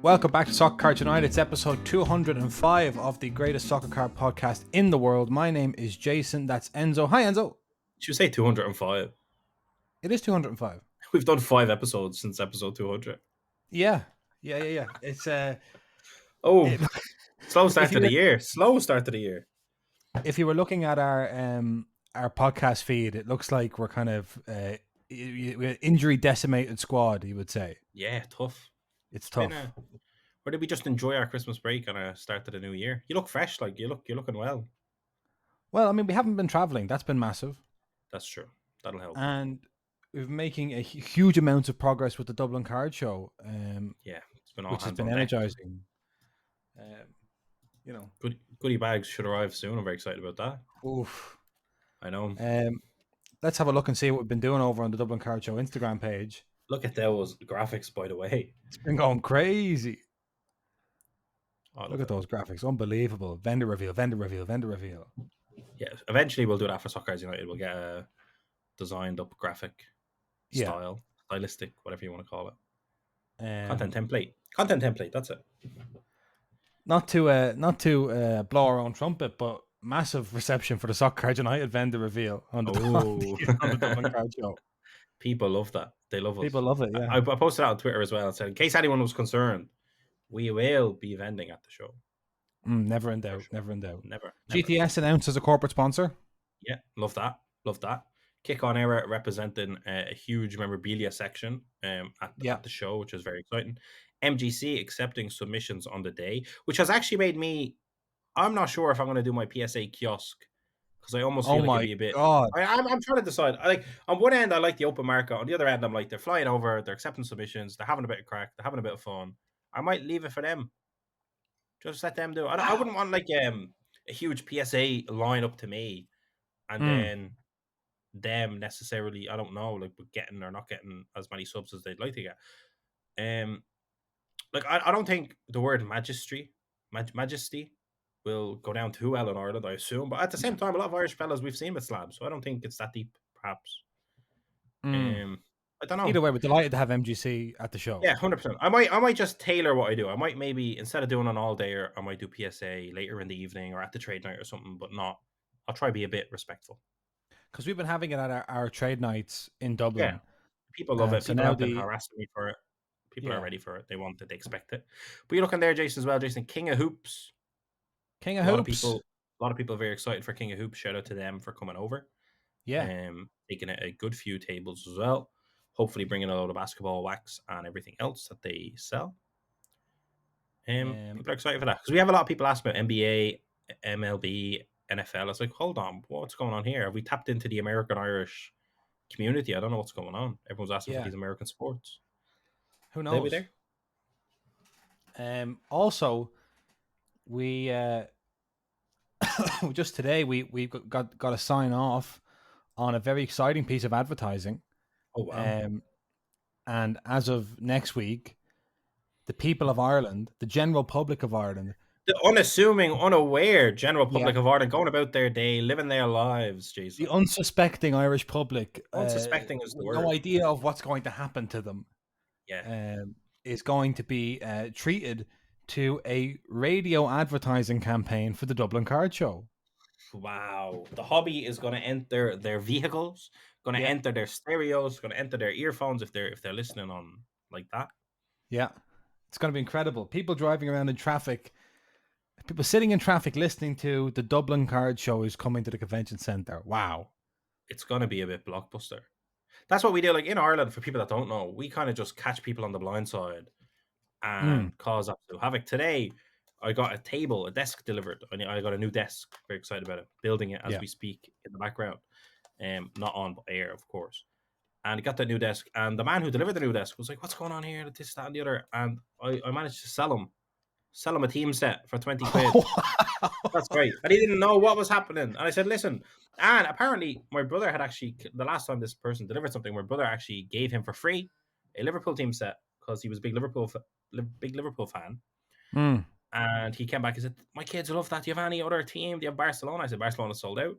Welcome back to Soccer Card United. It's episode 205 of the greatest soccer card podcast in the world. My name is Jason. That's Enzo. Hi, Enzo. Should we say 205? It is 205. We've done 5 episodes since episode 200. Yeah. It's Oh, it- slow start you to the were- year. Slow start to the year. if you were looking at our podcast feed, it looks like we're kind of injury decimated squad. You would say Yeah, tough. it's tough. Or did we just enjoy our Christmas break and start to the new year? You look fresh, like you're looking well. Well, I mean, we haven't been traveling. That's been massive, That's true. That'll help. and we're making a huge amounts of progress with the Dublin Card Show. Yeah, it's been all Which has hands been on deck. energizing. Goodie bags should arrive soon. I'm very excited about that. Oof. I know. Let's have a look and see what we've been doing over on the Dublin Card Show Instagram page. Look at those graphics, by the way. It's been going crazy. Oh, Look at those graphics. Unbelievable. Vendor reveal. Yeah, eventually we'll do that for Soccer Cards United. We'll get a designed up graphic style, stylistic, whatever you want to call it. Content template. That's it. Not to blow our own trumpet, but massive reception for the Soccer Card United vendor reveal on the Dublin Card Show. People love that. They love us. People love it. Yeah, I posted that on Twitter as well and said, in case anyone was concerned, we will be vending at the show. Never in doubt. Sure. Never in doubt. Never. GTS announced as a corporate sponsor. Yeah, love that. Kick On Era representing a huge memorabilia section at the show, which is very exciting. MGC accepting submissions on the day, which has actually made me. I'm not sure if I'm going to do my PSA kiosk because I almost feel like it'd be a bit. God. I'm trying to decide. On one end, I like the open market. On the other end, I'm like, they're flying over, they're accepting submissions, they're having a bit of crack, they're having a bit of fun. I might leave it for them. Just let them do it. I wouldn't want like a huge PSA line up to me, and then them necessarily. I don't know, like getting or not getting as many subs as they'd like to get. Like I don't think the word majesty will go down too well in Ireland, I assume. But at the same time, a lot of Irish fellas we've seen with slabs, so I don't think it's that deep, perhaps. I don't know. Either way, we're delighted to have MGC at the show. Yeah, 100%. I might just tailor what I do. I might maybe instead of doing an all dayer, I might do PSA later in the evening or at the trade night or something. But not. I'll try to be a bit respectful. Because we've been having it at our trade nights in Dublin. Yeah, people love it. So People now have been harassing me for it. People are ready for it. They want it. They expect it. But you're looking there, Jason, as well. Jason, King of Hoops. A lot of people are very excited for King of Hoops. Shout out to them for coming over. Yeah. Taking a good few tables as well. Hopefully bringing a load of basketball wax and everything else that they sell. People are excited for that because we have a lot of people asking about NBA, MLB, NFL. It's like, hold on, what's going on here? Have we tapped into the American-Irish community? I don't know what's going on. Everyone's asking for these American sports. Who knows? They'll be there. Also, we just today we got a sign off on a very exciting piece of advertising. Oh wow! And as of next week, the people of Ireland, the general public of Ireland, the unassuming, unaware general public of Ireland, going about their day, living their lives, Jason. The unsuspecting Irish public, unsuspecting is the word. No idea of what's going to happen to them. Yeah, is going to be treated to a radio advertising campaign for the Dublin Card Show. Wow. The hobby is going to enter their vehicles, going to enter their stereos, going to enter their earphones if they're listening on like that. Yeah. It's going to be incredible. People driving around in traffic, people sitting in traffic listening to the Dublin Card Show is coming to the convention centre. Wow. It's going to be a bit blockbuster. That's what we do. Like in Ireland, for people that don't know, we kind of just catch people on the blind side and cause absolute havoc. Today, I got a desk delivered. I got a new desk. Very excited about it. Building it as we speak in the background. Not on air, of course. And I got that new desk. And the man who delivered the new desk was like, what's going on here? This, that, and the other. And I managed to sell him a team set for 20 quid. That's great. And he didn't know what was happening. And I said, listen. And apparently, my brother had actually, the last time this person delivered something, my brother actually gave him for free a Liverpool team set because he was a big Liverpool fan. And he came back and said, my kids love that. Do you have any other team? Do you have Barcelona? I said, Barcelona sold out.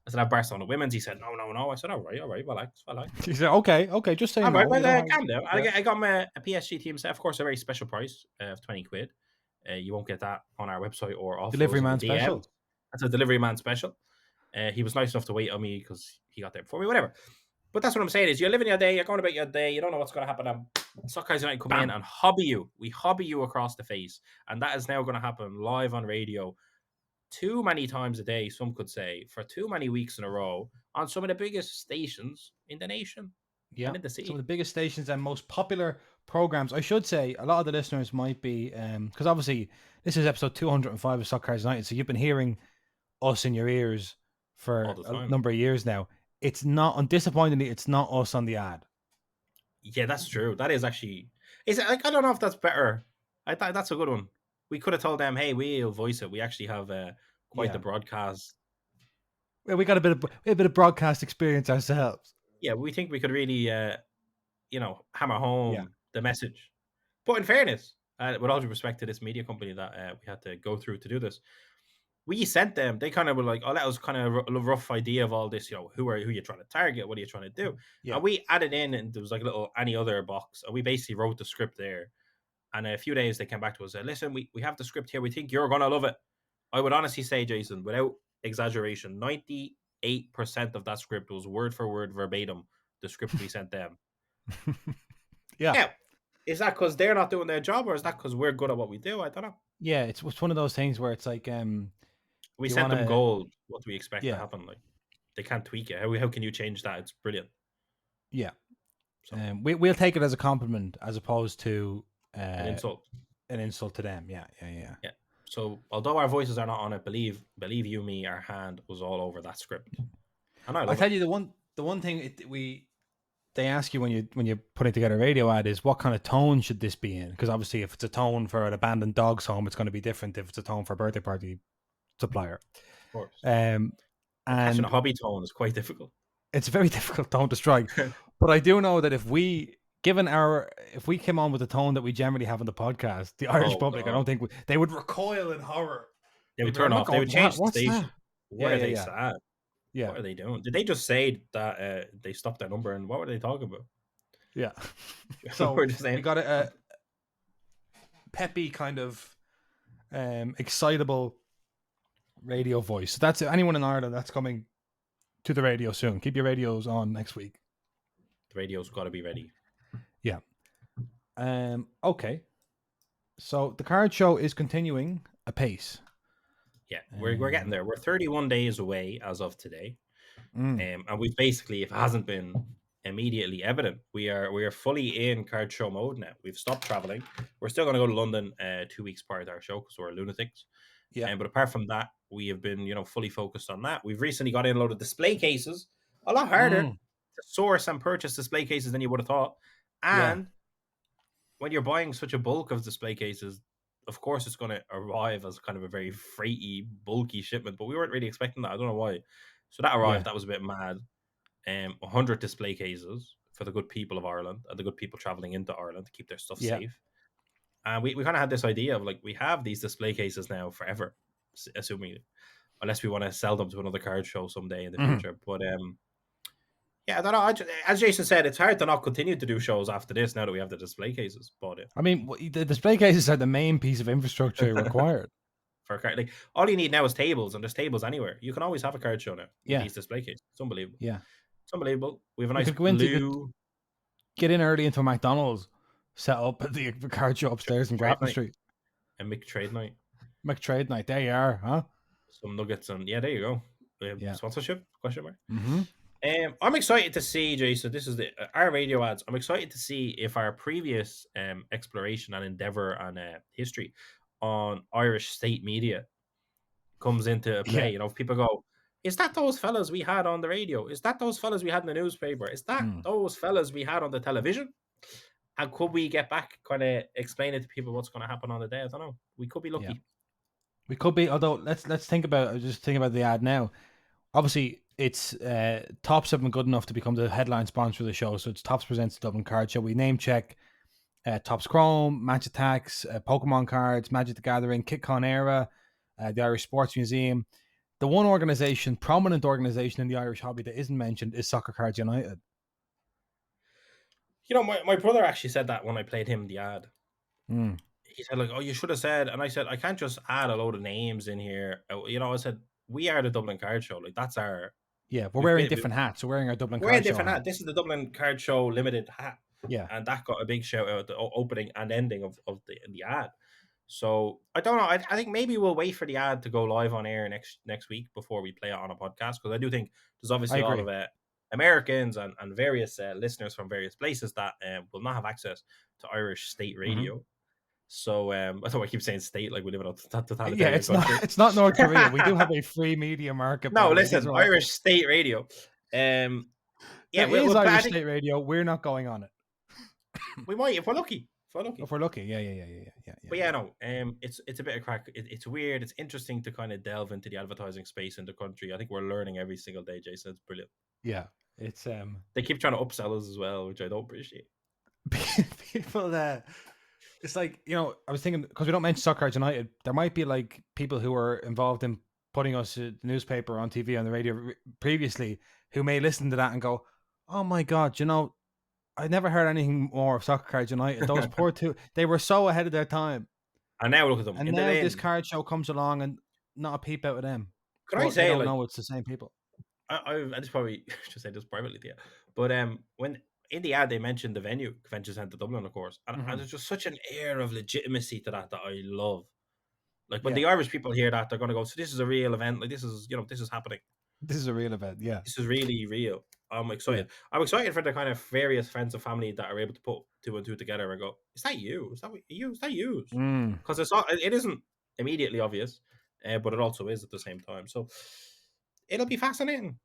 I said, I have Barcelona women's. He said, no, no, no. I said, all right, relax. He said, okay, just say All right, no. but You don't have. calm down. Yeah. I got my a PSG team set, of course, a very special price of 20 quid. You won't get that on our website or off us Delivery in the man DMs. special. That's a delivery man special. He was nice enough to wait on me because he got there before me, whatever. But that's what I'm saying is you're living your day, you're going about your day, you don't know what's going to happen. And Soccer United come in Bam. and hobby you. We hobby you across the face. And that is now going to happen live on radio too many times a day, some could say, for too many weeks in a row on some of the biggest stations in the nation Yeah. and in the Some of city. the biggest stations and most popular programs. I should say a lot of the listeners might be because obviously this is episode 205 of Soccer United, so you've been hearing us in your ears All for the a time. number of years now. It's not, disappointingly, it's not us on the ad. Yeah, that's true. That is actually. Is it like I don't know if that's better. I thought that's a good one. We could have told them, "Hey, we'll voice it. We actually have quite the Yeah. broadcast." Well, we got a bit of broadcast experience ourselves. Yeah, we think we could really, hammer Yeah. home the message. But in fairness, with all due respect to this media company that we had to go through to do this, we sent them. They kind of were like, "Oh, that was kind of a rough idea of all this. Who you trying to target? What are you trying to do?" Yeah. And we added in, and there was like a little any other box, and we basically wrote the script there. And a few days they came back to us and said, listen, we have the script here. We think you're going to love it. I would honestly say, Jason, without exaggeration, 98% of that script was word for word verbatim the script we sent them. Yeah. Now, is that because they're not doing their job or is that because we're good at what we do? I don't know. Yeah, it's one of those things where it's like We you sent want them to. gold. What do we expect to Yeah. happen? Like, they can't tweak it. How can you change that? It's brilliant. Yeah. So, We'll take it as a compliment as opposed to an insult. an insult to them. Yeah. Yeah. So, although our voices are not on it, believe you me, our hand was all over that script. And I I love tell it. you the one thing they ask you when you're putting together a radio ad is what kind of tone should this be in? Because obviously, if it's a tone for an abandoned dog's home, it's going to be different if it's a tone for a birthday party supplier. Of course. Um, Attaching a and hobby tone is quite difficult. it's a very difficult tone to strike. But I do know that if we came on with the tone that we generally have on the podcast, the Irish public, I God. don't think they would recoil in horror. They would They'd be like, turn "I'm not off. They going would to change that. the What's that?" station. Why are they sad? Yeah. What are they doing? Did they just say that they stopped their number? And what were they talking about? Yeah. So We're just saying, we got a peppy kind of excitable radio voice. So that's anyone in Ireland that's coming to the radio soon. Keep your radios on next week. the radio's got to be ready. Yeah. Okay. So the card show is continuing apace. Yeah, we're getting there. We're 31 days away as of today. And we've basically, if it hasn't been immediately evident, we are fully in card show mode now. We've stopped traveling. We're still going to go to London 2 weeks prior to our show because we're lunatics. Yeah. But apart from that, we have been fully focused on that. We've recently got in a load of display cases. A lot harder to source and purchase display cases than you would have thought. And when you're buying such a bulk of display cases, of course it's going to arrive as kind of a very freighty, bulky shipment. But we weren't really expecting that. I don't know why. So that arrived. That was a bit mad. 100 display cases for the good people of Ireland and the good people traveling into Ireland to keep their stuff safe. And we kind of had this idea of like, we have these display cases now forever, assuming, unless we want to sell them to another card show someday in the future. But yeah, I don't know. As Jason said, it's hard to not continue to do shows after this now that we have the display cases. But I mean, the display cases are the main piece of infrastructure required. For a card, like all you need now is tables, and there's tables anywhere. You can always have a card show now with these display cases. It's unbelievable. Yeah. It's unbelievable. We have a nice could go into, blue. Get in early into a McDonald's, set up at the card show upstairs in Grafton Street. A McTrade night. McTrade night. There you are, huh? Some nuggets and there you go. Sponsorship? Question mark. Mm-hmm. I'm excited to see, Jason. This is our radio ads. I'm excited to see if our previous exploration and endeavor and history on Irish state media comes into play. If people go, is that those fellas we had on the radio? Is that those fellas we had in the newspaper? Is that those fellas we had on the television? And could we get back, kind of explain it to people what's going to happen on the day? I don't know. We could be lucky. Yeah. We could be, although let's think about the ad now. Obviously, it's Tops have been good enough to become the headline sponsor of the show. So it's Tops presents the Dublin Card Show. We name check Tops Chrome, Match Attacks, Pokemon cards, Magic the Gathering, KitCon Era, the Irish Sports Museum. the one prominent organization in the Irish hobby that isn't mentioned is Soccer Cards United. You know, my brother actually said that when I played him the ad. Mm. He said, like, oh, you should have said, and I said, I can't just add a load of names in here. You know, I said, we are the Dublin Card Show. Like, that's our, Yeah, we're we've wearing been, different hats. We're wearing our Dublin we're a Card Show different hat. hat. This is the Dublin Card Show limited hat. Yeah. And that got a big shout out at the opening and ending of the ad. So I don't know. I think maybe we'll wait for the ad to go live on air next week before we play it on a podcast, because I do think there's I obviously a lot agree. of Americans and various listeners from various places that will not have access to Irish state radio. So I don't know why I keep saying state like we live in a Yeah, totalitarian country. it's not North Korea. We do have a free media market, by No, the way. These listen, are all, Irish state radio. Yeah, there is we'll I Irish think state radio. We're not going on it. we might if we're lucky. If we're lucky. If we're lucky, yeah. But yeah, no, it's a bit of crack. It's weird. It's interesting to kind of delve into the advertising space in the country. I think we're learning every single day, Jason. It's brilliant. Yeah, it's They keep trying to upsell us as well, which I don't appreciate. people that it's like, you know, I was thinking, because we don't mention Soccer Cards United, there might be like people who were involved in putting us the newspaper on TV on the radio previously who may listen to that and go, "Oh my God, you know, I never heard anything more of Soccer Cards United. Those poor two, they were so ahead of their time." And now look at them. And In the now this end, card show comes along and not a peep out of them. can I But they say, don't like, know it's the same people. I just probably should say this privately to you, but when in the ad they mentioned the venue, Convention Centre Dublin, of course, and there's just such an air of legitimacy to that I love. Like when Yeah, the Irish people hear that, they're going to go, "So this is a real event. Like this is, this is happening. this is a real event. Yeah, This is really real." I'm yeah. excited. I'm excited for the kind of various friends and family that are able to put two and two together and go, "Is that you? Is that you? Is that you?" Mm. Because it's not. It isn't immediately obvious, but it also is at the same time. So it'll be fascinating.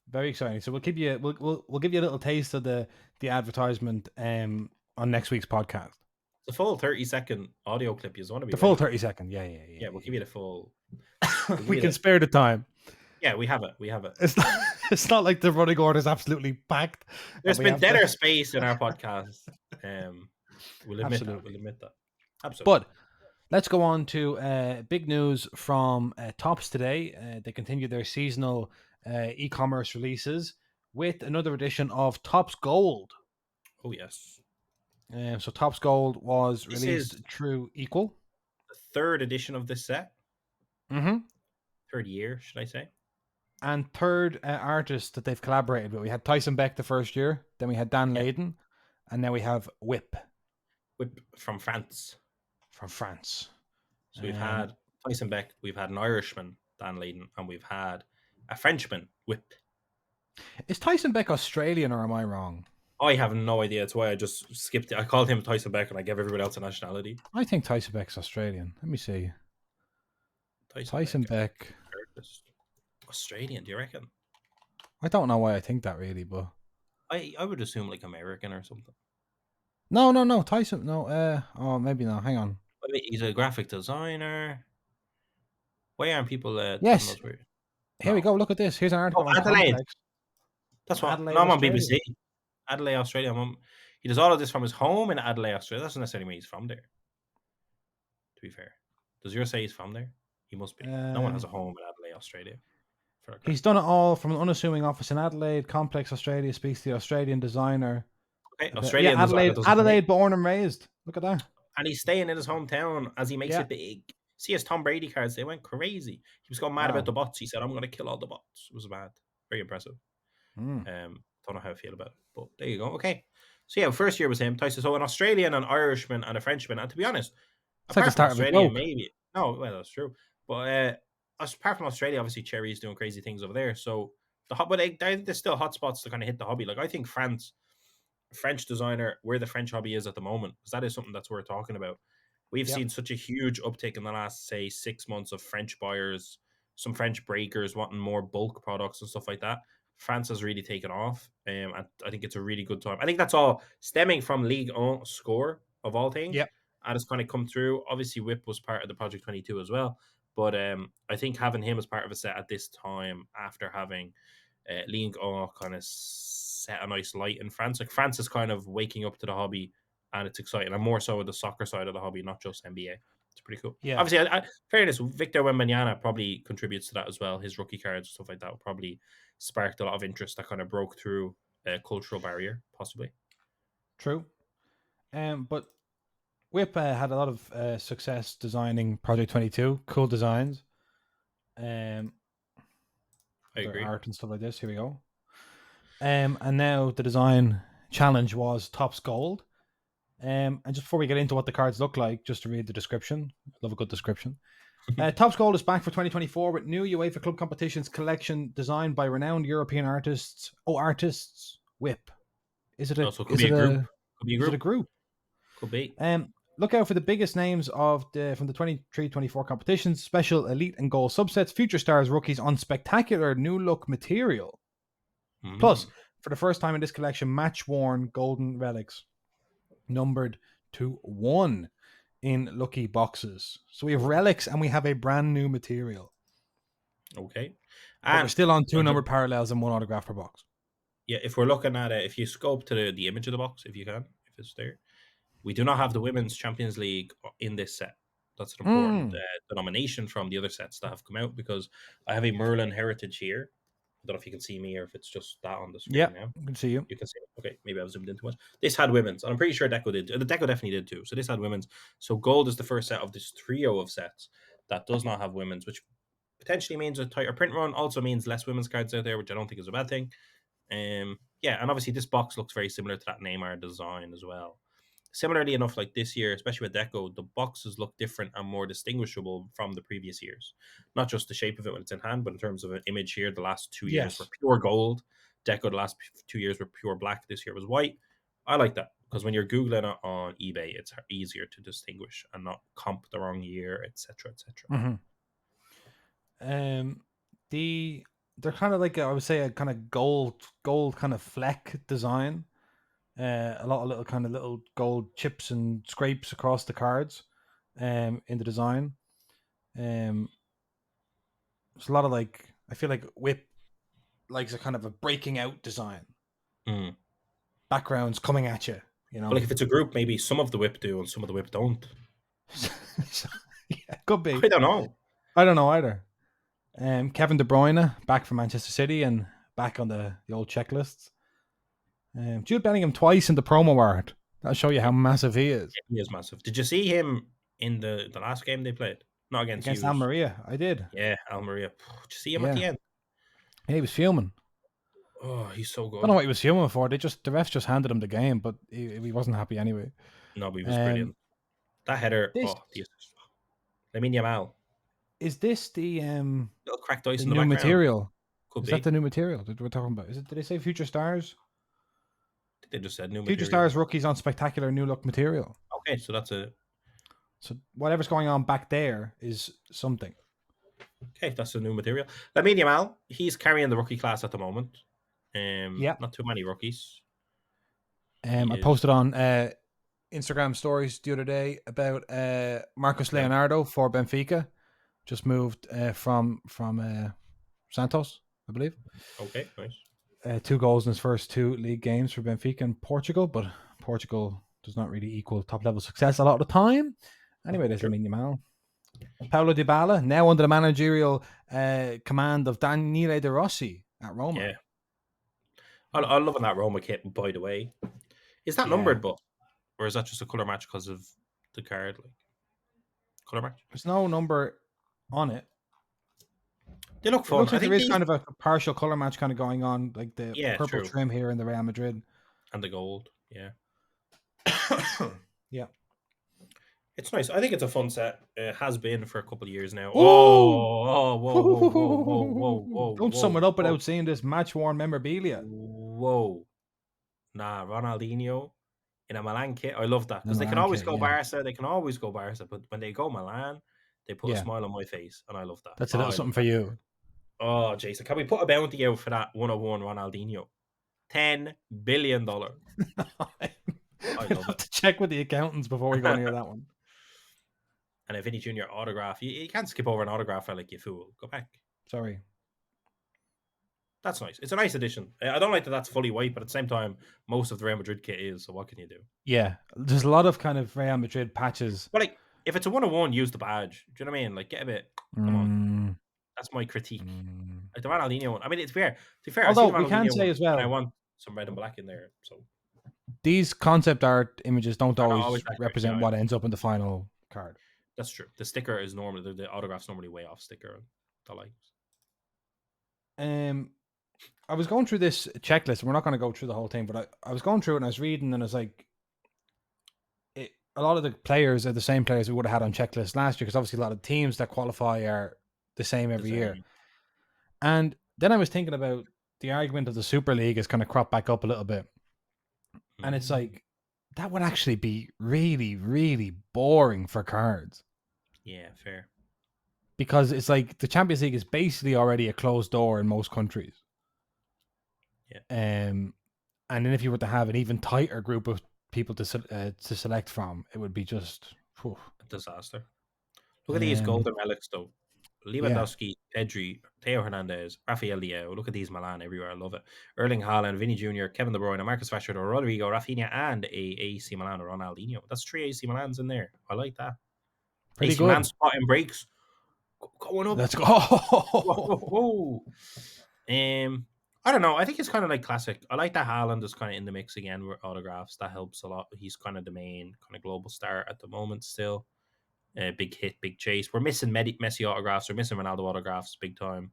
Very exciting. So we'll give you we'll give you a little taste of the advertisement on next week's podcast. The full 30-second audio clip. You want to be The full ready. 30-second. Yeah. Yeah, we'll give you the full. We can spare the time. Yeah, we have it. We have it. It's not like the running order is absolutely packed. There's been deader space in our podcast. We'll admit Absolutely. that. We'll admit that. Absolutely. But let's go on to big news from Topps today. They continue their seasonal e-commerce releases with another edition of Topps Gold. Oh yes. So Topps Gold was This released is through Equal. the third edition of this set. Mm-hmm. Third year, should I say? And third artist that they've collaborated with. We had Tyson Beck the first year, then we had Dan Layden, and now we have Whip From France. from France. So we've had Tyson Beck, we've had an Irishman, Dan Layden, and we've had a Frenchman, Whip. Is Tyson Beck Australian or am I wrong? I have no idea. That's why I just skipped it. I called him Tyson Beck and I gave everybody else a nationality. I think Tyson Beck's Australian. Let me see. Tyson Beck. Australian, do you reckon? I don't know why I think that really, but I would assume like American or something. No. Tyson, no. Oh, maybe not. Hang on. I mean, he's a graphic designer. Why aren't people? Yes. Here we go. Look at this. Here's an article on Adelaide. Complex. That's what. Adelaide, No, I'm on Australia. BBC. Adelaide, Australia. He does all of this from his home in Adelaide, Australia. That doesn't necessarily mean he's from there. To be fair, does yours say he's from there? He must be. No one has a home in Adelaide, Australia. He's done it all from an unassuming office in Adelaide. Complex Australia speaks to the Australian designer. Okay, Australian Adelaide, born and raised. Look at that. And he's staying in his hometown as he makes it big. See his Tom Brady cards, they went crazy. He was going mad about the bots. He said, "I'm going to kill all the bots." It was mad. Very impressive. Don't know how I feel about it, but there you go. Okay. So yeah, first year was him. Tyson. So an Australian, an Irishman, and a Frenchman. And to be honest, it's like the start of a joke. Maybe. No, well, that's true. But apart from Australia, obviously Cherry's doing crazy things over there. So there's still hotspots to kind of hit the hobby. Like I think French designer, where the French hobby is at the moment, because that is something that's worth talking about. We've seen such a huge uptick in the last, say, 6 months of French buyers, some French breakers wanting more bulk products and stuff like that. France has really taken off. And I think it's a really good time. I think that's all stemming from Ligue 1 score of all things. Yep. And it's kind of come through. Obviously, Whip was part of the Project 22 as well. But I think having him as part of a set at this time, after having Ligue 1 kind of set a nice light in France. Like France is kind of waking up to the hobby, and it's exciting. And more so with the soccer side of the hobby, not just NBA. It's pretty cool. Yeah, Obviously, fairness, Victor Wembanyama probably contributes to that as well. His rookie cards, stuff like that, probably sparked a lot of interest that kind of broke through a cultural barrier, possibly. true. But Whip had a lot of success designing Project 22. Cool designs. Um, I their agree. art and stuff like this. Here we go. And now the design challenge was Topps Gold. And just before we get into what the cards look like, just to read the description. Love a good description. Topps Gold is back for 2024 with new UEFA Club Competitions collection designed by renowned European artists. Oh, artists. Whip. Is it a? Also, could Is be it a group. a? Could be a Is it a group. group? Could be. Look out for the biggest names of the from the 23-24 competitions, special elite and goal subsets, future stars, rookies on spectacular new look material. Plus, for the first time in this collection, match worn golden relics numbered to 1 in lucky boxes. So we have relics and we have a brand new material. Okay. But we're And still on 2 numbered parallels and 1 autograph per box. yeah, if we're looking at it, if you scope to the image of the box, if you can, if it's there, we do not have the Women's Champions League in this set. That's an important denomination from the other sets that have come out, because I have a Merlin Heritage here. I don't know if you can see me or if it's just that on the Yeah, screen now. I can see you. You can see it. Okay, maybe I've zoomed in too much. This had women's, and I'm pretty sure Deco did. The Deco definitely did too. So this had women's. So gold is the first set of this trio of sets that does not have women's, which potentially means a tighter print run. Also means less women's cards out there, which I don't think is a bad thing. Yeah, and obviously this box looks very similar to that Neymar design as well. Similarly enough, like this year, especially with Deco, the boxes look different and more distinguishable from the previous years. Not just the shape of it when it's in hand, but in terms of an image here, the last 2 years were Yes. pure gold. Deco, the last 2 years were pure black. This year was white. I like that because when you're Googling it on eBay, it's easier to distinguish and not comp the wrong year, etc., etc. They're kind of like I would say a kind of gold kind of fleck design. A lot of little gold chips and scrapes across the cards, in the design. There's a lot of I feel like Whip likes a kind of a breaking out design. Mm. Backgrounds coming at you, you know. But like if it's a group, maybe some of the whip do and some of the whip don't. Yeah, could be. I don't know. I don't know either. Kevin De Bruyne back from Manchester City and back on the old checklists. Jude Bellingham twice in the promo art. That'll show you how massive he is. He is massive. Did you see him in the last game they played? Not against Against you. Almeria, I did. Yeah, Almeria. Did you see him at Yeah. the end? Yeah, he was fuming. Oh, he's so I don't good. know what he was fuming for. The refs just handed him the game, but he wasn't happy anyway. No, but he was brilliant. That header. This The assist. Lamine Yamal. is this the Little cracked ice the in the new background. material? Could Is be. that the new material that we're talking about? Is it? Did they say future stars? They just said new Future material. stars rookies on spectacular new look material. Okay, so that's a. So whatever's going on back there is something. Okay, that's the new material. Lamine Yamal. He's carrying the rookie class at the moment. Yeah. Not too many rookies. I posted on Instagram stories the other day about Marcus Leonardo for Benfica. Just moved from Santos, I believe. Okay, nice. 2 goals in his first 2 league games for Benfica in Portugal, but Portugal does not really equal top level success a lot of the time. Anyway, there's Lamine Yamal. Paulo Dybala, now under the managerial command of Daniele De Rossi at Roma. Yeah. I'm loving that Roma kit, by the way. Is that numbered, but or is that just a color match because of the card? Like color match? There's no number on it. They look fun. It looks like I think there is kind of a partial color match kind of going on, like the purple trim here in the Real Madrid. And the gold, yeah. Yeah. It's nice. I think it's a fun set. It has been for a couple of years now. Ooh! Whoa. Don't sum it up without seeing this match-worn memorabilia. Whoa. Nah, Ronaldinho in a Milan kit. I love that. Because they can always go Barca. They can always go Barca. But when they go Milan, they put a smile on my face. And I love that. That's a little something for you. Oh, Jason. Can we put a bounty out for that 101 Ronaldinho? $10 billion. I have to check with the accountants before we go near that one. And a Vinny Jr. autograph. You can't skip over an autograph like you fool. Go back. Sorry. That's nice. It's a nice addition. I don't like that that's fully white, but at the same time, most of the Real Madrid kit is, so what can you do? Yeah. There's a lot of kind of Real Madrid patches. But like, If it's a 1-on-1, use the badge. Do you know what I mean? Like, get a bit. Come on. Mm, That's my critique. mm. Like the Ronaldinho one. I mean, it's fair. To be fair, I see Although the we can Ronaldinho say one, as and I well, want some red and black in there. So these concept art images don't they're not always always accurate. Yeah, represent I what know. ends up in the final card. That's true. The sticker is normally the autograph's normally way off sticker. The likes. Um, I was going through this checklist. We're not going to go through the whole thing, but I was going through it and I was reading, and I was like, a lot of the players are the same players we would have had on checklist last year because obviously a lot of teams that qualify are the same The every year. same. And then I was thinking about the argument of the Super League has kind of cropped back up a little bit. And it's Mm. like, that would actually be really, really boring for cards Yeah, fair. because it's like the Champions League is basically already a closed door in most countries. Yeah. And then if you were to have an even tighter group of people to select from, it would be just, whew. A disaster. Look at these um, golden relics, though. yeah, Lewandowski, Pedri, Theo Hernandez, Rafael Leao. Look at these Milan everywhere. I love it. Erling Haaland, Vinny Jr., Kevin De Bruyne, Marcus Rashford, Rodrigo, Rafinha, and a AC Milan or Ronaldinho. That's 3 AC Milans in there. I like that. pretty AC Milan good. spotting breaks. Going up. Let's go. Whoa, whoa, whoa. I don't know. I think it's kind of like classic. I like that Haaland is kind of in the mix again with autographs. That helps a lot. He's kind of the main kind of global star at the moment still. Big hit, big chase. We're missing Messi autographs. We're missing Ronaldo autographs big time.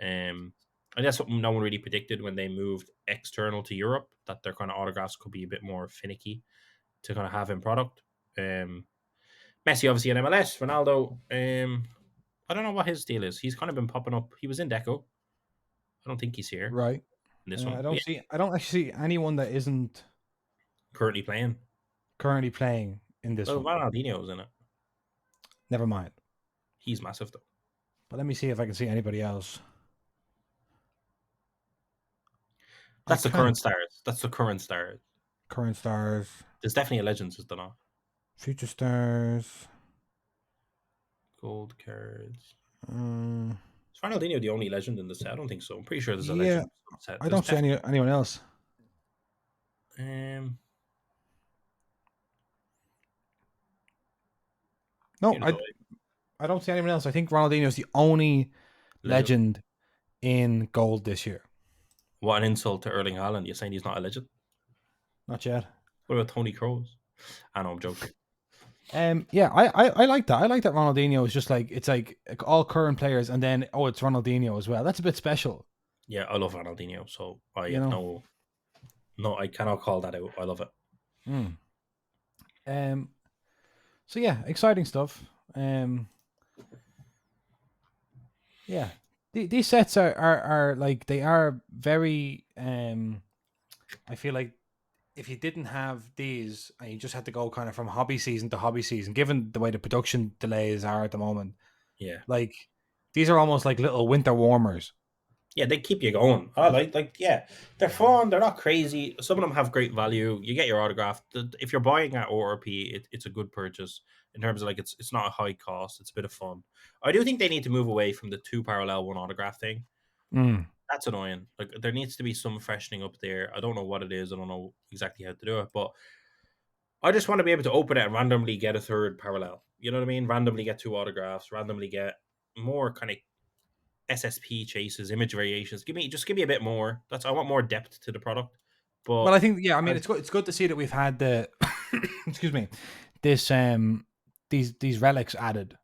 And that's something no one really predicted when they moved external to Europe, that their kind of autographs could be a bit more finicky to kind of have in product. Messi obviously in MLS. Ronaldo, I don't know what his deal is. He's kind of been popping up. He was in Deco. I don't think he's here Right. in this one. I But don't yeah, see. I don't actually see anyone that isn't currently playing. currently playing in this Well, one. Ronaldinho's in it. Never mind. He's massive though. But let me see if I can see anybody else. I That's the can't. current stars. That's the current stars. Current stars, There's definitely a Legends, is there not? future stars. Gold cards. Um, Is Ronaldinho the only legend in the set? I don't think so. I'm pretty sure there's a yeah, legend set. I There's don't see definitely. anyone else. Um, No, Here's the I don't see anyone else. I think Ronaldinho is the only legend. legend in gold this year. What an insult to Erling Haaland. You're saying he's not a legend? Not yet. What about Tony Kroos? I know, I'm joking. Yeah, I like that. I like that Ronaldinho is just like it's like all current players, and then it's Ronaldinho as well. That's a bit special, Yeah, I love Ronaldinho, so I you have know. no, I cannot call that out. I love it. Mm. So yeah, exciting stuff. Yeah, these sets are like they are very. I feel like if you didn't have these and you just had to go kind of from hobby season to hobby season, given the way the production delays are at the moment, Yeah. like these are almost like little winter warmers. Yeah, they keep you going. I yeah, they're fun. They're not crazy. Some of them have great value. You get your autograph. If you're buying at ORP, it's a good purchase in terms of like it's not a high cost. It's a bit of fun. I do think they need to move away from the two parallel one autograph thing. Mm. That's annoying. Like there needs to be some freshening up there. I don't know what it is. I don't know exactly how to do it, but I just want to be able to open it and randomly get a third parallel. You know what I mean? Randomly get two autographs. Randomly get more kind of SSP chases, image variations. Give me a bit more. I want more depth to the product. But Well, I think yeah. I mean, I, it's good to see that we've had the excuse me, this these relics added,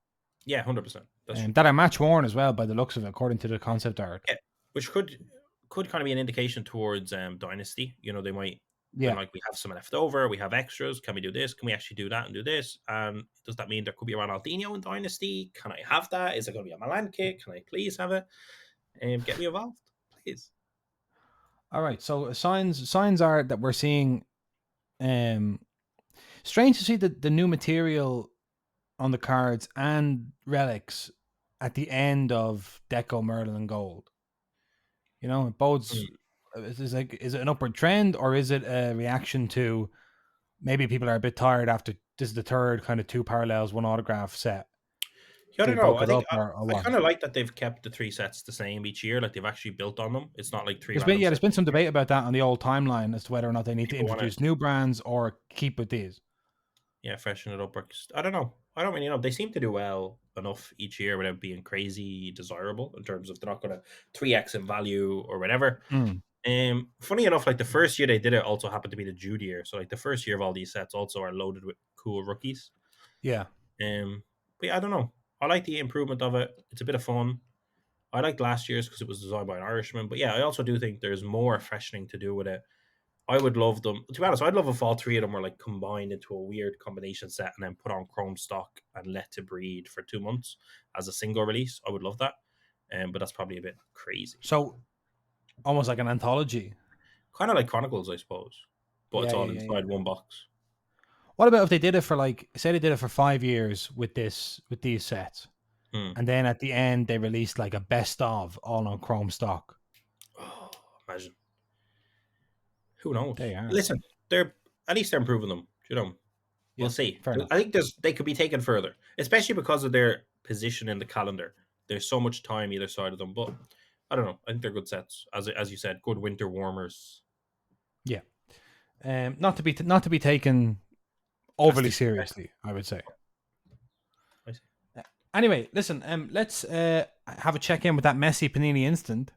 yeah, 100%. That's true. that are match worn as well by the looks of it, according to the concept art. Yeah, which could kind of be an indication towards Dynasty. You know, they might been Yeah. like, we have some left over, we have extras. Can we do this? Can we actually do that and do this? And does that mean there could be a Ronaldinho in Dynasty? Can I have that? Is it going to be a Milan kit? Can I please have it? Get me involved, please. All right. So signs are that we're seeing. Strange to see the new material on the cards and relics at the end of Deco, Merlin, and Gold. You know, it bodes. Mm. Is it an upward trend or is it a reaction to maybe people are a bit tired after this is the third kind of two parallels, one autograph set? Yeah, I Do don't we know. bulk I it think up or I what? kind of like that they've kept the three sets the same each year. Like they've actually built on them. It's not like three random There's sets been each some year. debate about that on the old timeline as to whether or not they need to People want to, introduce new brands or keep with these. yeah, freshen it up. I don't know. I don't really know. They seem to do well enough each year without being crazy desirable in terms of they're not going to 3x in value or whatever. Mm. Funny enough, like the first year they did it also happened to be the Jude year. So like the first year of all these sets also are loaded with cool rookies. Yeah. But yeah, I don't know. I like the improvement of it. It's a bit of fun. I liked last year's because it was designed by an Irishman. But yeah, I also do think there's more freshening to do with it. I would love them. To be honest, I'd love if all three of them were like combined into a weird combination set and then put on Chrome stock and let to breed for 2 months as a single release. I would love that. But that's probably a bit crazy. So almost like an anthology. Kind of like Chronicles, I suppose. But it's Yeah, all yeah, yeah, yeah. inside one box. What about if they did it for like, say they did it for 5 years with these sets, Hmm. and then at the end they released like a best of all on Chrome stock? Oh, imagine. Who They knows? are. Listen, they're at least they're improving them. You know, we'll Yeah, see. fair enough. I think they could be taken further, especially because of their position in the calendar. There's so much time either side of them, but I don't know. I think they're good sets, as you said, good winter warmers. Yeah. Not to be taken That's overly disrespectful. seriously, I would say. I see. Anyway, listen, let's have a check in with that Messi Panini Instant.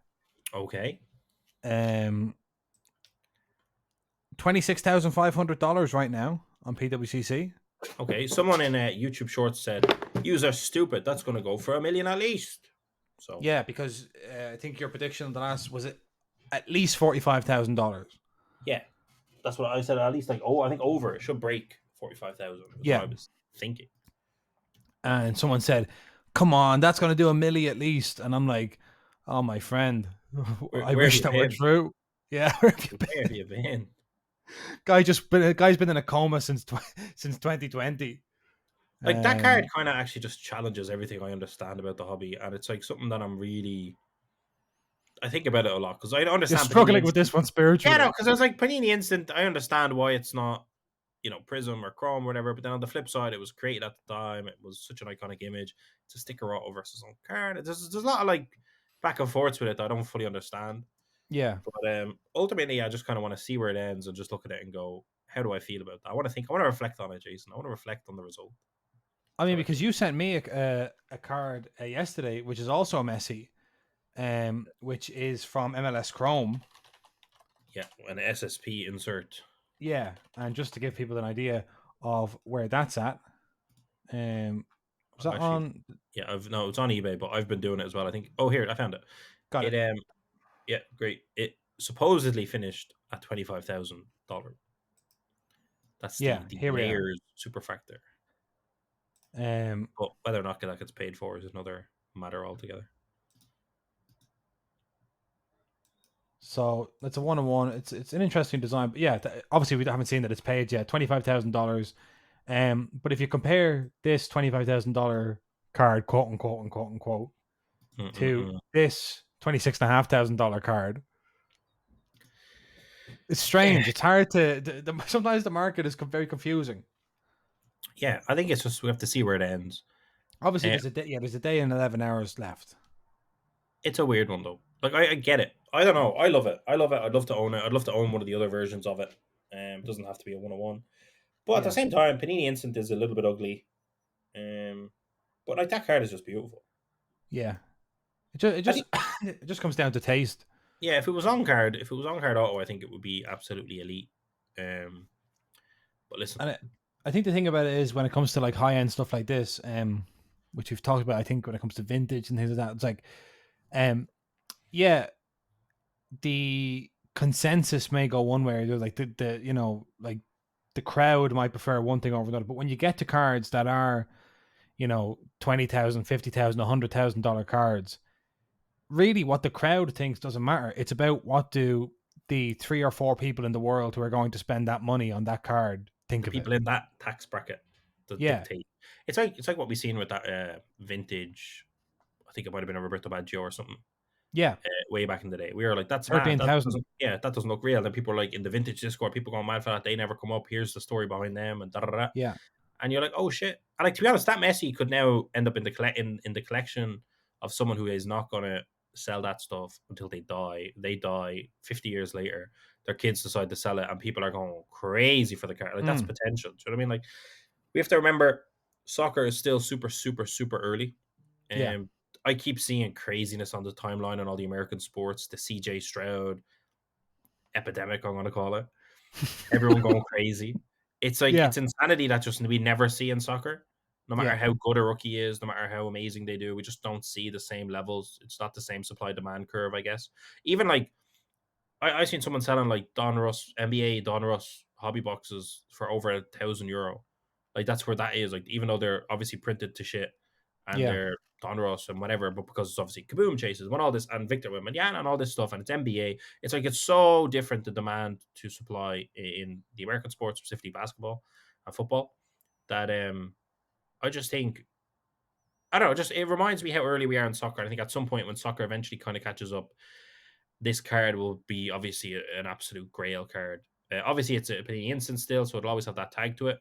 Okay. $26,500 right now on PWCC. Okay. Someone in YouTube Shorts said, "Use are stupid. That's going to go for 1 million at least." So Yeah, because I think your prediction on the last was it at least $45,000. yeah, that's what I said. At least like I think over it should break 45,000. Is what Yeah, I was thinking. and someone said, "Come on, that's going to do a milli at least," and I'm like, "Oh, my friend, I Where have wish you that were been? true." Yeah, where have you Where have been? you been? Guy's been in a coma since since 2020. Like that card Um, kind of actually just challenges everything I understand about the hobby, and it's like something that I think about it a lot because I you're understand Panini struggling with Instant. this one Yeah, no, spiritually. because I was like Panini Instant. I understand why it's not Prism or Chrome or whatever. But then on the flip side, it was created at the time. It was such an iconic image. It's a sticker auto versus on card. There's a lot of like back and forths with it that I don't fully understand. Yeah, But ultimately, I just kind of want to see where it ends and just look at it and go, how do I feel about that? I want to think. I want to reflect on it, Jason. I want to reflect on the result. I That's mean how I because feel. you sent me a card yesterday, which is also a Messi, which is from MLS Chrome. Yeah, an SSP insert. Yeah, and just to give people an idea of where that's at, was I've that actually, on? yeah, it's on eBay, but I've been doing it as well. I think. Oh, here I found it. Got It it. yeah, great. It supposedly finished at $25,000. That's Yeah, the here we are. layers superfactor. Um, But whether or not that gets paid for is another matter altogether. so that's a one-on-one. It's an interesting design, but yeah, obviously we haven't seen that it's paid yet. $25,000. But if you compare this $25,000 card, quote unquote, to Mm-mm-mm. this $26,500 card, it's Yeah, strange. It's hard to. Sometimes the market is very confusing. yeah. I think it's just we have to see where it ends. Obviously, Uh, there's a day. Yeah, there's a day and 11 hours left. it's a weird one though. Like I get it. I don't know. I love it. I love it. I'd love to own it. I'd love to own one of the other versions of it. It doesn't have to be a 101. But at the Yeah, same time, Panini Instant is a little bit ugly. Um, but like that card is just beautiful. yeah. It I just think it just comes down to taste. yeah, if it was on card auto, I think it would be absolutely elite. Um, but listen, And I think the thing about it is when it comes to like high end stuff like this, which we've talked about, I think when it comes to vintage and things like that, it's like, um, yeah, the consensus may go one way or the other. Like the like the crowd might prefer one thing over another. But when you get to cards that are, $20,000, $50,000, $100,000 cards, really what the crowd thinks doesn't matter. It's about what do the three or four people in the world who are going to spend that money on that card think the of it. people in that tax bracket that Yeah, dictate. It's like what we seen with that vintage. I think it might have been a Roberto Baggio or something yeah, way back in the day. We were like, "That's mad. 13,000. That doesn't look real." And people are like in the vintage Discord, people going mad for that. They never come up. Here's the story behind them, and da da da. Yeah, And you're like, "Oh shit!" And like to be honest, that Messi could now end up in the collection of someone who is not gonna sell that stuff until they die. They die 50 years later. Their kids decide to sell it, and people are going crazy for the car. Like that's mm, potential. Do you know what I mean? Like we have to remember. soccer is still super, super, super early. Yeah. And I keep seeing craziness on the timeline and all the American sports, the CJ Stroud epidemic, I'm going to call it. Everyone going crazy. It's like Yeah. it's insanity that just we never see in soccer. No matter Yeah. how good a rookie is, no matter how amazing they do, we just don't see the same levels. It's not the same supply demand curve, I guess. Even like I seen someone selling like Don Russ NBA Don Russ hobby boxes for over €1,000. Like that's where that is. Like even though they're obviously printed to shit and Yeah. they're Don Russ and whatever, but because it's obviously Kaboom chases, when all this and Victor Wembanyama and all this stuff, and it's NBA, it's like it's so different the demand to supply in the American sports, specifically basketball and football, that I just think I don't know, just it reminds me how early we are in soccer. I think at some point when soccer eventually kind of catches up, this card will be obviously an absolute grail card. Obviously, it's a Panini instant still, so it'll always have that tag to it.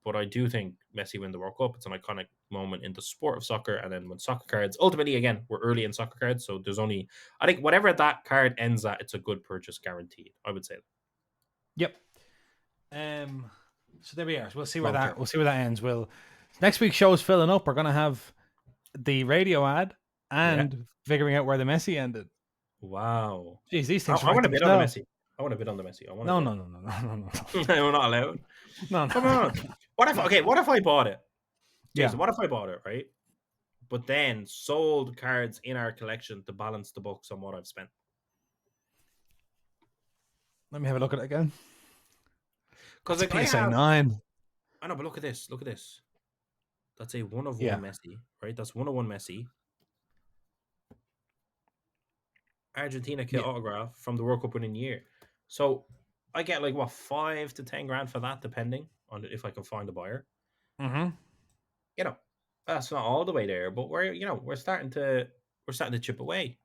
But I do think Messi win the World Cup. It's an iconic moment in the sport of soccer. And then when soccer cards, ultimately, again, we're early in soccer cards, so there's only I think whatever that card ends at, it's a good purchase guaranteed. I would say Yep. So there we are. So long term. we'll see where that ends. Next week's show is filling up. We're gonna have the radio ad Yeah. and figuring out where the Messi ended. Wow. Jeez, these I, things I write want to bid on the themselves. Messi. I want to bid on the Messi. I want to No, bid. no, no, no, no, no, no, We're not allowed. no, Come no. on. What if I bought it? Yeah. Jason, what if I bought it, right? But then sold cards in our collection to balance the books on what I've spent. Let me have a look at it again. Because It's a like I PSA have, 9. I know, but look at this. Look at this. That's a one of one Yeah. Messi, right? That's one of one Messi. Argentina kit Yeah. autograph from the World Cup winning year. So I get like what 5 to 10 grand for that, depending on if I can find a buyer. Mm-hmm. You know, that's not all the way there, but we're starting to chip away.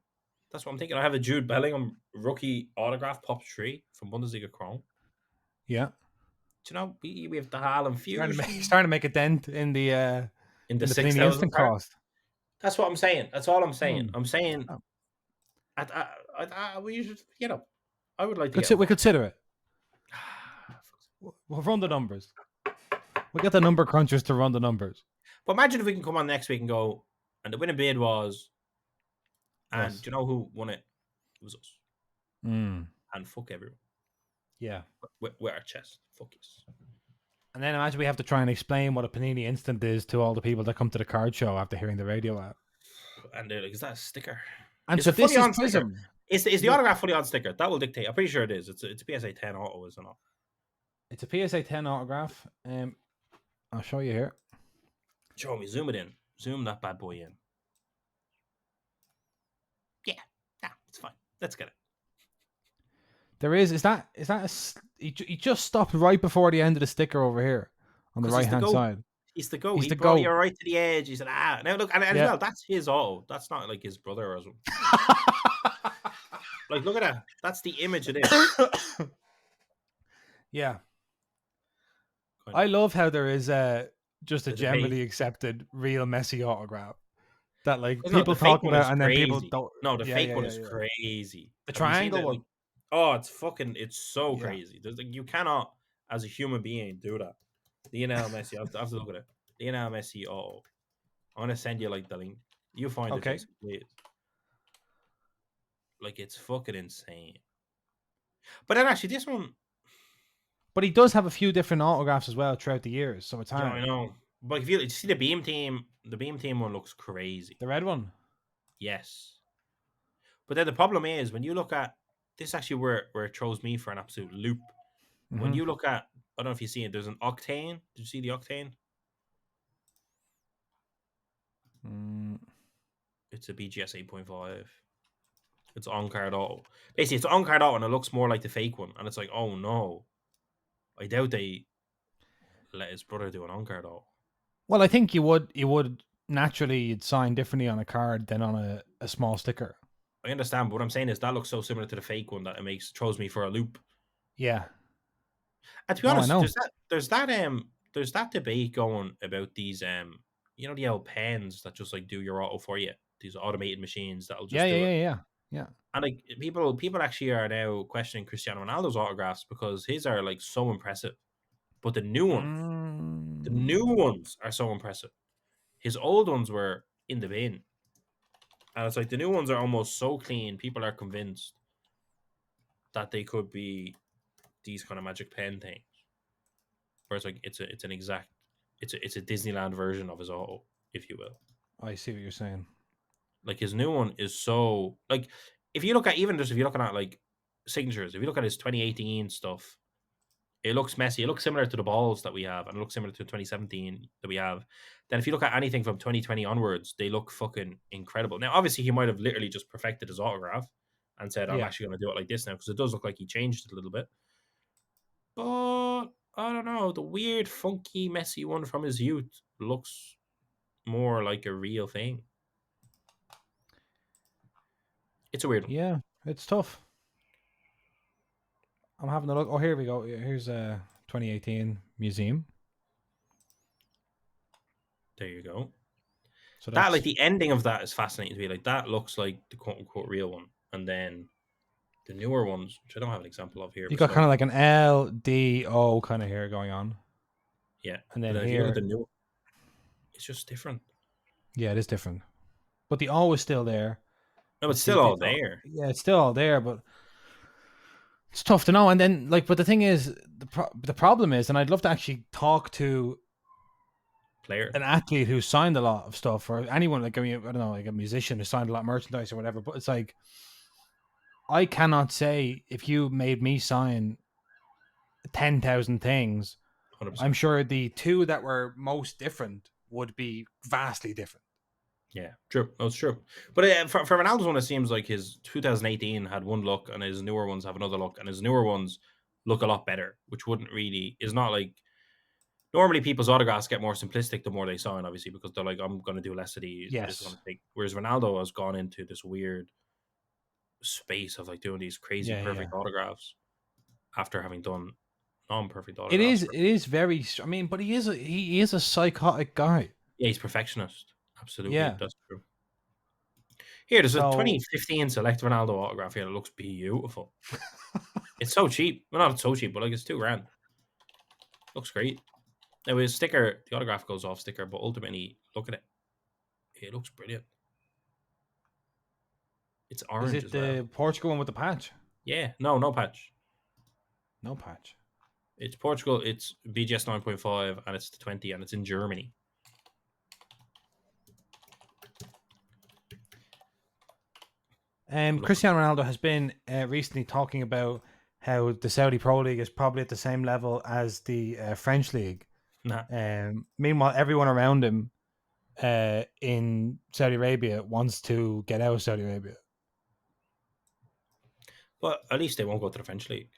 That's what I'm thinking. I have a Jude Bellingham rookie autograph pop 3 from Bundesliga Chrome. Yeah. Do you know we have the Haaland He's Fusion starting to make a dent in the in the six Panini thousand Instant card? cost. That's what I'm saying. That's all I'm saying. Hmm. I'm saying Oh. we should, I would like to get We involved. consider it. We'll run the numbers. We'll get the number crunchers to run the numbers. But imagine if we can come on next week and go, and the winning bid was, and Us. do you know who won it? It was us. Mm. And fuck everyone. Yeah. With our chest. Fuck yes. And then imagine we have to try and explain what a Panini Instant is to all the people that come to the card show after hearing the radio ad. And they're like, is that a sticker? And It's so a fully this is on sticker. Prism. Is the autograph fully on sticker? That will dictate. I'm pretty sure it is. It's a PSA 10 auto, isn't it? It's a PSA 10 autograph. I'll show you here. Show me. Zoom it in. Zoom that bad boy in. Yeah. It's fine. Let's get it. There is. He just stopped right before the end of the sticker over here on the Because right hand side. He's the go. He's He the brought you goat. right to the edge. He said, Now look, and as Yeah. well, that's his auto. That's not like his brother or something. Like, look at that. That's the image it is. Yeah. Kind I of. love how there is just a The debate. generally accepted real Messi autograph that like No, people the fake talk one about is and then people crazy. don't. No, the Yeah, fake yeah, one yeah, is yeah. crazy. The Have you seen triangle that? one. Like, oh, it's so Yeah. crazy. There's like you cannot, as a human being, do that. Lionel Messi. I have to look at it. Lionel Messi. Oh, I'm gonna send you like the link. You find it, Okay. Jason, please. Like it's fucking insane. But then actually, this one, But he does have a few different autographs as well throughout the years, so it's yeah, I hard. know. But if you see the Beam Team one looks crazy. The red one. Yes. But then the problem is when you look at this, actually where it throws me for an absolute loop. When Mm-hmm. you look at, I don't know if you see it. There's an Octane. Did you see the Octane? Mm. It's a BGS 8.5. It's on card auto. Basically, it's on card auto, and it looks more like the fake one. And it's like, oh no, I doubt they let his brother do an on card auto. Well, I think you would naturally you'd sign differently on a card than on a small sticker. I understand, but what I'm saying is that looks so similar to the fake one that it throws me for a loop. Yeah. And to be No, I honest, know. there's that debate going about these the old pens that just like do your auto for you. These automated machines that'll Yeah, just yeah, do it. yeah, yeah. Yeah. And like people actually are now questioning Cristiano Ronaldo's autographs because his are like so impressive. But the new one, The new ones are so impressive. His old ones were in the bin. And it's like the new ones are almost so clean, people are convinced that they could be these kind of magic pen things. Where it's like it's a Disneyland version of his auto, if you will. I see what you're saying. Like his new one is so like if you look at even just if you're looking at like signatures, if you look at his 2018 stuff, it looks messy. It looks similar to the balls that we have, and it looks similar to 2017 that we have. Then if you look at anything from 2020 onwards, they look fucking incredible. Now, obviously, he might have literally just perfected his autograph and said, "I'm Yeah. actually going to do it like this now," because it does look like he changed it a little bit. But I don't know. The weird, funky, messy one from his youth looks more like a real thing. It's a weird one. Yeah, it's tough. I'm having a look. Oh, here we go. Here's 2018 museum. There you go. So That like that's the ending of that is fascinating to me. Like that looks like the quote unquote real one, and then the newer ones, which I don't have an example of here you got beside kind of me. like an LDO kind of here going on, Yeah, and but then then if you look at here, the new, it's just different. yeah, it is different. But the O is still there. No, You it's see still the all O, there. yeah, it's still all there, but it's tough to know. And then like, but the thing is, the problem is, and I'd love to actually talk to Player, an athlete who signed a lot of stuff, or anyone like I mean, I don't know, like a musician who signed a lot of merchandise or whatever. But it's like I cannot say if you made me sign 10,000 things. 100%. I'm sure the two that were most different would be vastly different. Yeah, true. No, it's true. But for Ronaldo's one, it seems like his 2018 had one look, and his newer ones have another look, and his newer ones look a lot better, which wouldn't really is not like normally people's autographs get more simplistic the more they sign, obviously, because they're like, I'm going to do less of these. This is going Yes. to take. Whereas Ronaldo has gone into this weird space of like doing these crazy Yeah, yeah. perfect autographs after having done non-perfect It autographs is. for. It is very. I mean, but he is a psychotic guy. Yeah, he's perfectionist. Absolutely, Yeah. that's true. Here, there's a So 2015 Select Ronaldo autograph here that looks beautiful. It's so cheap. Well, not so cheap, but like it's $2,000. Looks great. Now his sticker, the autograph goes off sticker, but ultimately, look at it. It looks brilliant. It's is orange it as well. the Portugal one with the patch? Yeah, no patch. No patch. It's Portugal. It's BGS 9.5, and it's the 20, and it's in Germany. I'm looking. Cristiano Ronaldo has been recently talking about how the Saudi Pro League is probably at the same level as the French league. Nah, Meanwhile, everyone around him in Saudi Arabia wants to get out of Saudi Arabia. but at least they won't go to the French league.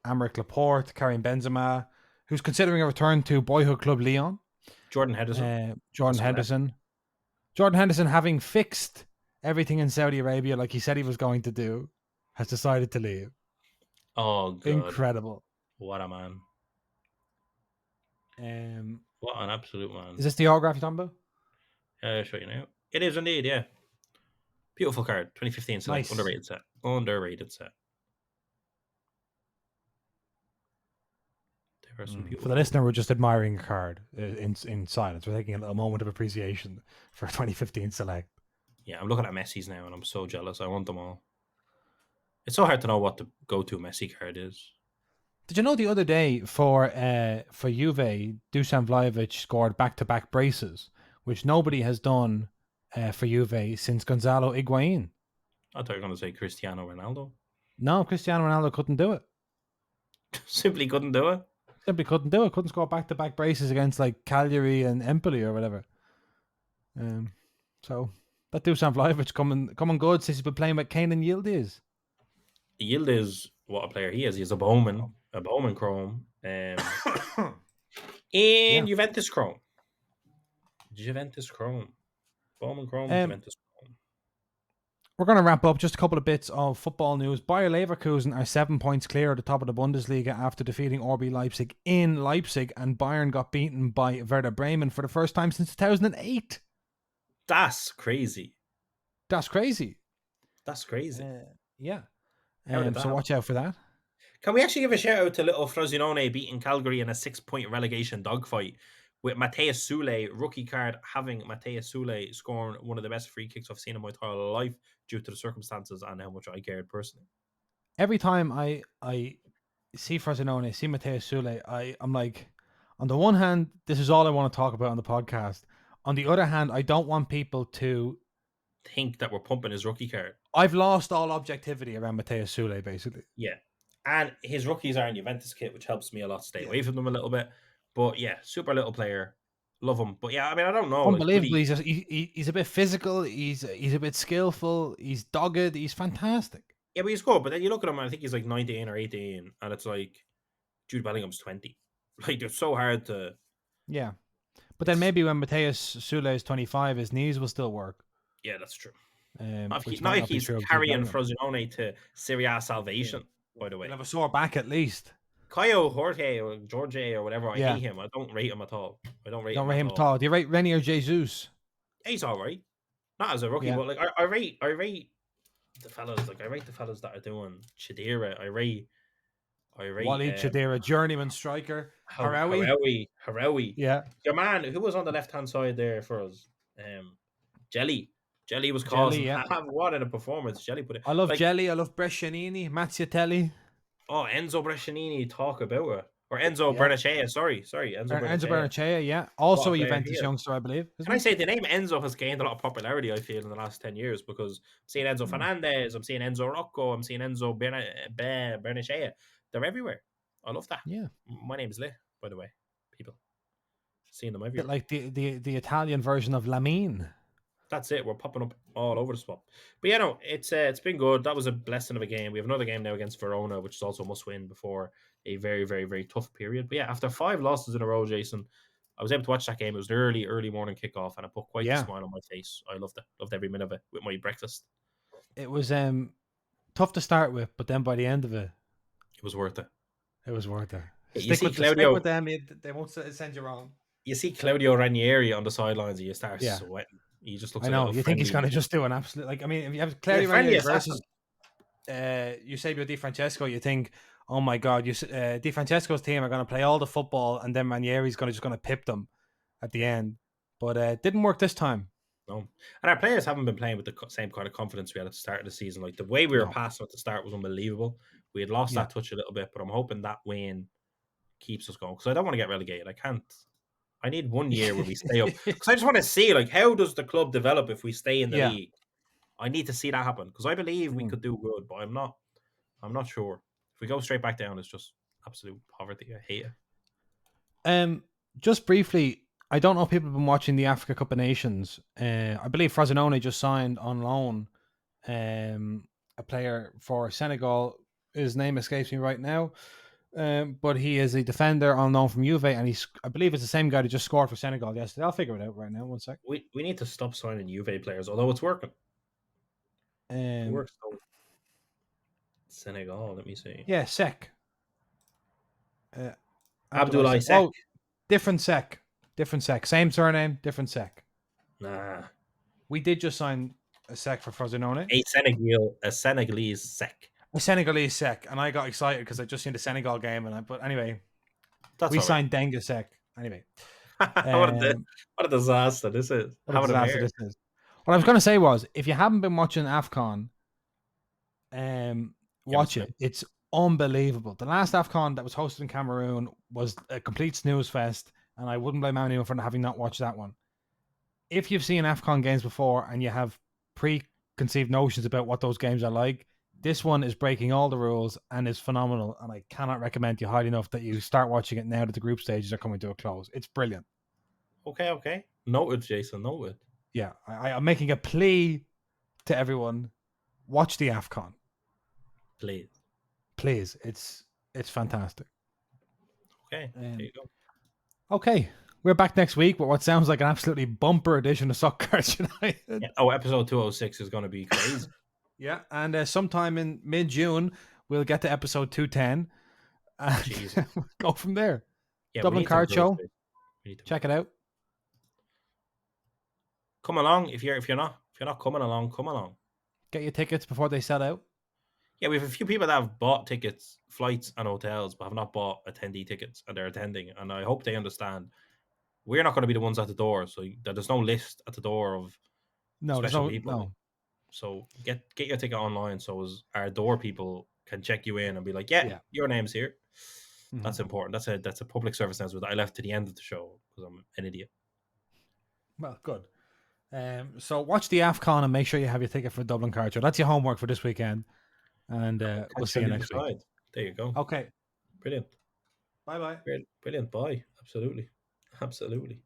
Aymeric Laporte, Karim Benzema, who's considering a return to boyhood club Lyon. Jordan Henderson. Jordan That's a left. Henderson. Jordan Henderson, having fixed everything in Saudi Arabia like he said he was going to do, has decided to leave. Oh god, Incredible. what a man! Um, What an absolute man! is this the autograph you're talking about? I'll show you now. It is indeed, yeah. Beautiful card. 2015 Select. Nice. Underrated set. Underrated set. There are some For the beautiful. listener, we're just admiring a card in silence. We're taking a little moment of appreciation for 2015 Select. Yeah, I'm looking at Messi's now, and I'm so jealous. I want them all. It's so hard to know what the go-to Messi card is. Did you know the other day for Juve, Dusan Vlahovic scored back-to-back braces, which nobody has done for Juve since Gonzalo Higuain. I thought you were going to say Cristiano Ronaldo. No, Cristiano Ronaldo couldn't do it. Simply couldn't do it. Simply couldn't do it. Couldn't score back-to-back braces against like Cagliari and Empoli or whatever. So that Dusan Vlahovic coming good since he's been playing with Kane and Yildiz. Yield is what a player he is. He's a Bowman Chrome, Yeah. in Juventus Chrome. Bowman Chrome, Um, Juventus Chrome. We're going to wrap up just a couple of bits of football news. Bayer Leverkusen are 7 points clear at the top of the Bundesliga after defeating RB Leipzig in Leipzig, and Bayern got beaten by Werder Bremen for the first time since 2008. That's crazy. That's crazy. That's crazy. Yeah. How did that So happen? watch out for that. Can we actually give a shout out to little Frosinone beating Calgary in a 6-point relegation dogfight with Mateus Sule, rookie card, having Mateus Sule scoring one of the best free kicks I've seen in my entire life due to the circumstances and how much I cared personally. Every time I see Frosinone, see Matteo Sule, I'm like, on the one hand, this is all I want to talk about on the podcast. On the other hand, I don't want people to. Think that we're pumping his rookie card. I've lost all objectivity around Matteo Sule, basically. Yeah. And his rookies are in Juventus kit, which helps me a lot stay Yeah. away from them a little bit. But yeah, super little player. Love him. But yeah, I mean, I don't know. Like, could Unbelievable. he? He's a bit physical. He's a bit skillful. He's dogged. He's fantastic. Yeah, but he's good. But then you look at him, and I think he's like 19 or 18, and it's like Jude Bellingham's 20. Like, it's so hard to. Yeah. But then maybe when Mateus Sule is 25, his knees will still work. Yeah, that's true. Which Not might like not be he's true of Jude carrying Bellingham. Frosinone to Serie A Yeah. salvation, by the way. He'll have a sore back at least. Caio Jorge or Jorge or whatever, I Yeah. hate him. I don't rate him at all. I don't rate Don't him rate at him all. at all. Do you rate Renier Jesus? He's all right. Not as a rookie, Yeah. but like I rate the fellas. Like I rate the fellas that are doing Chidera. I rate Wally Chidera, journeyman striker. Harawi. Yeah. Your man who was on the left hand side there for us. Jelly. Jelly was causing. Yeah. What in a performance Jelly put it. I love Jelly. I love Brescianini, Mazziatelli. Oh, Enzo Brescianini, talk about it. Or Enzo Bernachea, sorry. Enzo Bernachea, yeah. Also a Juventus youngster, I believe. Can I say the name Enzo has gained a lot of popularity, I feel, in the last 10 years because I'm seeing Enzo Fernandez, I'm seeing Enzo Rocco, I'm seeing Enzo Bernachea. They're everywhere. I love that. Yeah. My name's Lee, by the way. People. Seeing them everywhere. Like the Italian version of Lamine. That's it. We're popping up all over the spot. But yeah, no, it's been good. That was a blessing of a game. We have another game now against Verona, which is also a must win before a very, very, very tough period. But yeah, after 5 losses in a row, Jason, I was able to watch that game. It was an early morning kickoff, and it put quite a smile on my face. I loved it. Loved every minute of it with my breakfast. It was tough to start with, but then by the end of it, it was worth it. It was worth it. Stick with them. They won't send you wrong. You see Claudio Ranieri on the sidelines, and you start sweating. He just looks. I know. You think he's going to just do an absolute if you have Claudio Ranieri versus Eusebio Di Francesco, you think, oh my God, Di Francesco's team are going to play all the football, and then Ranieri's going to pip them at the end. But it didn't work this time. No, and our players haven't been playing with the same kind of confidence we had at the start of the season. Like the way we were passing at the start was unbelievable. We had lost that touch a little bit, but I'm hoping that win keeps us going because I don't want to get relegated. I can't. I need 1 year where we stay up because I just want to see how does the club develop if we stay in the league. I need to see that happen because I believe we could do good, but I'm not sure. If we go straight back down, it's just absolute poverty. I hate it. Just briefly, I don't know if people have been watching the Africa Cup of Nations. I believe Frosinone just signed on loan a player for Senegal. His name escapes me right now. But he is a defender on loan from Juve, and I believe it's the same guy that just scored for Senegal yesterday. I'll figure it out right now. 1 sec. We need to stop signing Juve players, although it's working. It works though. Senegal, let me see. Yeah, Sek. Abdoulaye Sek. Oh, different Sek. Same surname, different Sek. Nah. We did just sign a Sek for Frosinone. A Senegalese Sek. A Senegalese Sek, and I got excited because I just seen the Senegal game, but anyway, we signed Dengue Sek. Anyway, what a disaster this is! What I was going to say was, if you haven't been watching AFCON, watch it. It's unbelievable. The last AFCON that was hosted in Cameroon was a complete snooze fest, and I wouldn't blame anyone for having not watched that one. If you've seen AFCON games before and you have preconceived notions about what those games are like, this one is breaking all the rules and is phenomenal, and I cannot recommend you highly enough that you start watching it now that the group stages are coming to a close. It's brilliant. Okay. Noted, Jason. Noted. Yeah, I'm making a plea to everyone. Watch the AFCON. Please. It's fantastic. Okay, there you go. Okay, we're back next week with what sounds like an absolutely bumper edition of Soccer Cards United. Yeah. Episode 206 is going to be crazy. Yeah, and sometime in mid-June, we'll get to episode 210. And we'll go from there. Yeah, Dublin Card Show. Check it out. Come along. If you're not coming along, come along. Get your tickets before they sell out. Yeah, we have a few people that have bought tickets, flights and hotels, but have not bought attendee tickets, and they're attending. And I hope they understand we're not going to be the ones at the door. So there's no list at the door of No, there's special no people. no. So get your ticket online so as our door people can check you in and be like, yeah, Yeah. your name's here. Mhm. That's important. That's a public service announcement I left to the end of the show because I'm an idiot. Well, good. So watch the AFCON and make sure you have your ticket for Dublin Card Show. That's your homework for this weekend, and we'll Catch see you you on the other next week. side. There you go. Okay. Brilliant. Bye bye. Brilliant. Bye. Absolutely. Absolutely.